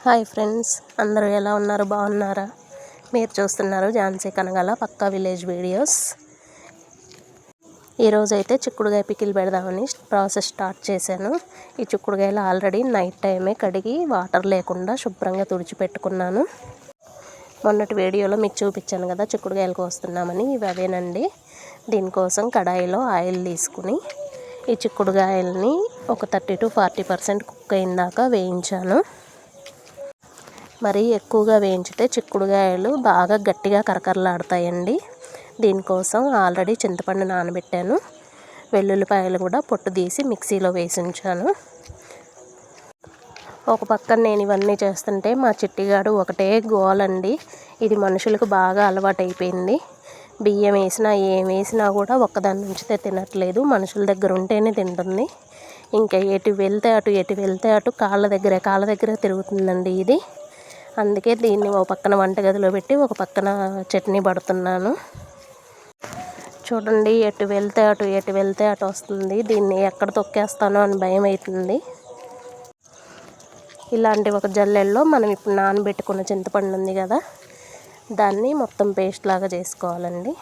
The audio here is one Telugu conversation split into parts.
హాయ్ ఫ్రెండ్స్, అందరూ ఎలా ఉన్నారు? బాగున్నారా? మీరు చూస్తున్నారు ఝాన్సీ కనగల పక్కా విలేజ్ వీడియోస్. ఈరోజు అయితే చిక్కుడుగాయ పికిల్ పెడదామని ప్రాసెస్ స్టార్ట్ చేశాను. ఈ చిక్కుడుగాయలు ఆల్రెడీ నైట్ టైమే కడిగి వాటర్ లేకుండా శుభ్రంగా తుడిచిపెట్టుకున్నాను. మొన్నటి వీడియోలో మీకు చూపించాను కదా చిక్కుడుగాయలు కోస్తున్నామని. ఇవి అవేనండి. దీనికోసం కడాయిలో ఆయిల్ తీసుకుని ఈ చిక్కుడుగాయలని ఒక 30 to 40% కుక్ అయిందాక వేయించాను. మరీ ఎక్కువగా వేయించితే చిక్కుడుగాయలు బాగా గట్టిగా కరకరలాడతాయండి. దీనికోసం ఆల్రెడీ చింతపండు నానబెట్టాను. వెల్లుల్లిపాయలు కూడా పొట్టు తీసి మిక్సీలో వేసి ఉంచాను. ఒక పక్కన నేను ఇవన్నీ చేస్తుంటే మా చిట్టిగాడు ఒకటే గోలండి. ఇది మనుషులకు బాగా అలవాటైపోయింది. బియ్యం వేసినా ఏం వేసినా కూడా ఒక్కదాని నుంచితే తినట్లేదు. మనుషుల దగ్గర ఉంటేనే తింటుంది. ఇంకా ఎటు వెళ్తే అటు కాళ్ళ దగ్గర తిరుగుతుందండి ఇది. అందుకే దీన్ని ఒక పక్కన వంటగదిలో పెట్టి ఒక పక్కన చట్నీ పడుతున్నాను. చూడండి, ఎటు వెళ్తే అటు వస్తుంది. దీన్ని ఎక్కడ తొక్కేస్తానో అని భయం అవుతుంది. ఇలాంటి ఒక జల్లెల్లో మనం ఇప్పుడు నానబెట్టుకున్న చింతపండు ఉంది కదా, దాన్ని మొత్తం పేస్ట్ లాగా చేసుకోవాలండి.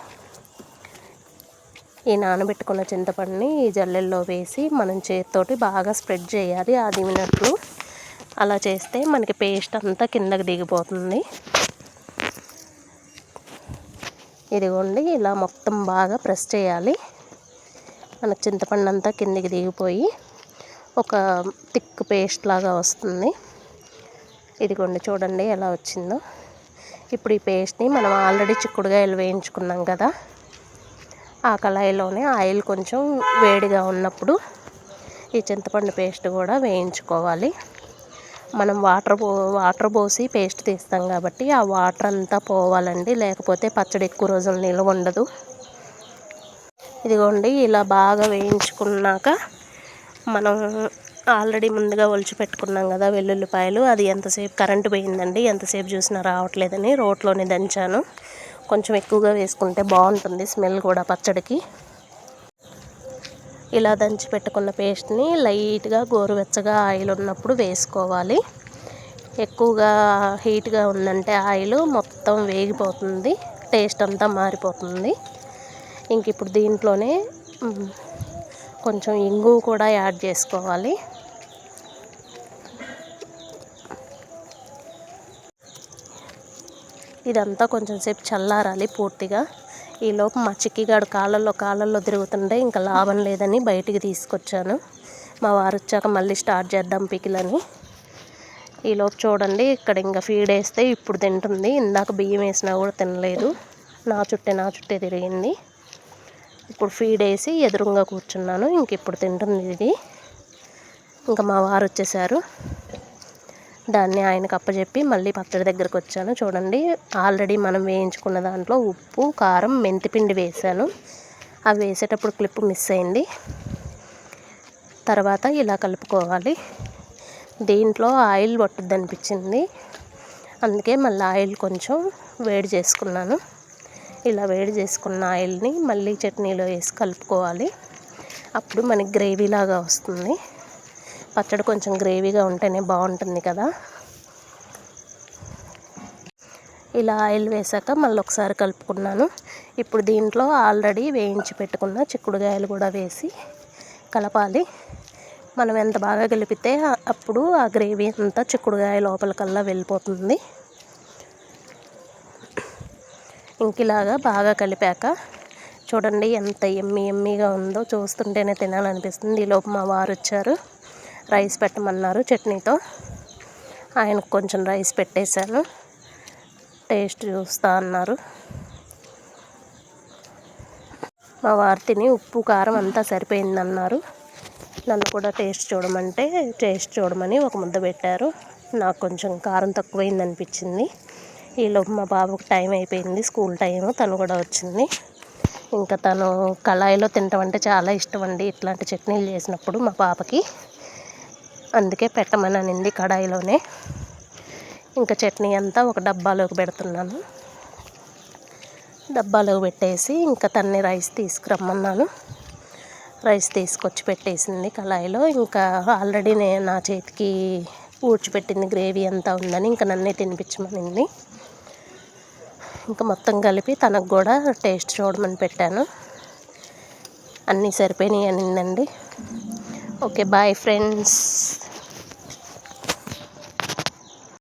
ఈ నానబెట్టుకున్న చింతపండుని ఈ జల్లెల్లో వేసి మనం చేతితోటి బాగా స్ప్రెడ్ చేయాలి ఆదిమినట్లు. అలా చేస్తే మనకి పేస్ట్ అంతా కిందకి దిగిపోతుంది. ఇదిగోండి, ఇలా మొత్తం బాగా ప్రెస్ చేయాలి. మనకు చింతపండు అంతా కిందికి దిగిపోయి ఒక థిక్ పేస్ట్ లాగా వస్తుంది. ఇదిగోండి, చూడండి ఎలా వచ్చిందో. ఇప్పుడు ఈ పేస్ట్ని మనం ఆల్రెడీ చిక్కుడుగాయలు వేయించుకున్నాం కదా, ఆ కళాయిలోనే ఆయిల్ కొంచెం వేడిగా ఉన్నప్పుడు ఈ చింతపండు పేస్ట్ కూడా వేయించుకోవాలి. మనం వాటర్ పోసి పేస్ట్ తీస్తాం కాబట్టి ఆ వాటర్ అంతా పోవాలండి, లేకపోతే పచ్చడి ఎక్కువ రోజులు నిల్వ ఉండదు. ఇదిగోండి, ఇలా బాగా వేయించుకున్నాక మనం ఆల్రెడీ ముందుగా ఒలిచి పెట్టుకున్నాం కదా వెల్లుల్లిపాయలు, అది ఎంతసేపు కరెంటు పోయిందండి, ఎంతసేపు చూసినా రావట్లేదని రోట్లోనే దంచాను. కొంచెం ఎక్కువగా వేసుకుంటే బాగుంటుంది స్మెల్ కూడా పచ్చడికి. ఇలా దంచి పెట్టుకున్న పేస్ట్ని లైట్గా గోరువెచ్చగా ఆయిల్ ఉన్నప్పుడు వేసుకోవాలి. ఎక్కువగా హీట్గా ఉందంటే ఆయిల్ మొత్తం వేగిపోతుంది, టేస్ట్ అంతా మారిపోతుంది. ఇంక ఇప్పుడు దీంట్లోనే కొంచెం ఇంగువ కూడా యాడ్ చేసుకోవాలి. ఇదంతా కొంచెం సేపు చల్లారాలి పూర్తిగా. ఈలోపు మా చిక్కిగాడు కాళ్ళల్లో తిరుగుతుంటే ఇంకా లాభం లేదని బయటికి తీసుకొచ్చాను. మా వారు వచ్చాక మళ్ళీ స్టార్ట్ చేద్దాం పికిలని. ఈలోపు చూడండి, ఇక్కడ ఇంకా ఫీడ్ వేస్తే ఇప్పుడు తింటుంది. ఇందాక బియ్యం వేసినా కూడా తినలేదు. నా చుట్టే తిరిగింది. ఇప్పుడు ఫీడ్ వేసి ఎదురుగా కూర్చున్నాను. ఇంక ఇప్పుడు తింటుంది ఇది. ఇంకా మా వారు వచ్చేసారు. దాన్ని ఆయనకు అప్పచెప్పి మళ్ళీ పచ్చడి దగ్గరకు వచ్చాను. చూడండి, ఆల్రెడీ మనం వేయించుకున్న దాంట్లో ఉప్పు, కారం, మెంతిపిండి వేసాను. అవి వేసేటప్పుడు క్లిప్ మిస్ అయింది. తర్వాత ఇలా కలుపుకోవాలి. దీంట్లో ఆయిల్ పట్టుద్ది అనిపించింది, అందుకే మళ్ళీ ఆయిల్ కొంచెం వేడి చేసుకున్నాను. ఇలా వేడి చేసుకున్న ఆయిల్ని మళ్ళీ చట్నీలో వేసి కలుపుకోవాలి. అప్పుడు మనకి గ్రేవీలాగా వస్తుంది. పచ్చడి కొంచెం గ్రేవీగా ఉంటేనే బాగుంటుంది కదా. ఇలా ఆయిల్ వేసాక మళ్ళీ ఒకసారి కలుపుకున్నాను. ఇప్పుడు దీంట్లో ఆల్రెడీ వేయించి పెట్టుకున్న చిక్కుడుగాయలు కూడా వేసి కలపాలి. మనం ఎంత బాగా కలిపితే అప్పుడు ఆ గ్రేవీ అంతా చిక్కుడుగాయ లోపలికల్లా వెళ్ళిపోతుంది. ఇంకిలాగా బాగా కలిపాక చూడండి ఎంత ఎమ్మీగా ఉందో, చూస్తుంటేనే తినాలనిపిస్తుంది. ఈలోపు మా వారు వచ్చారు, రైస్ పెట్టమన్నారు చట్నీతో. ఆయనకు కొంచెం రైస్ పెట్టేశాను. టేస్ట్ చూస్తా అన్నారు. మా వారు తిని ఉప్పు కారం అంతా సరిపోయిందన్నారు. నన్ను కూడా టేస్ట్ చూడమని ఒక ముద్ద పెట్టారు. నాకు కొంచెం కారం తక్కువైంది అనిపించింది. ఈలోపు మా బాబుకు టైం అయిపోయింది, స్కూల్ టైం. తను కూడా వచ్చింది. ఇంకా తను కళాయిలో తినటం అంటే చాలా ఇష్టం అండి ఇట్లాంటి చట్నీలు చేసినప్పుడు మా పాపకి. అందుకే పెట్టమని అనింది కడాయిలోనే. ఇంకా చట్నీ అంతా ఒక డబ్బాలోకి పెడుతున్నాను. డబ్బాలోకి పెట్టేసి ఇంకా తన్ని రైస్ తీసుకురమ్మన్నాను. రైస్ తీసుకొచ్చి పెట్టేసింది కళాయిలో. ఇంకా ఆల్రెడీ నా చేతికి ఊడ్చిపెట్టింది గ్రేవీ అంతా ఉందని ఇంకా నన్నే తినిపించమనింది. ఇంకా మొత్తం కలిపి తనకు కూడా టేస్ట్ చూడమని పెట్టాను. అన్నీ సరిపోయినాయి అనిందండి. Okay, bye friends.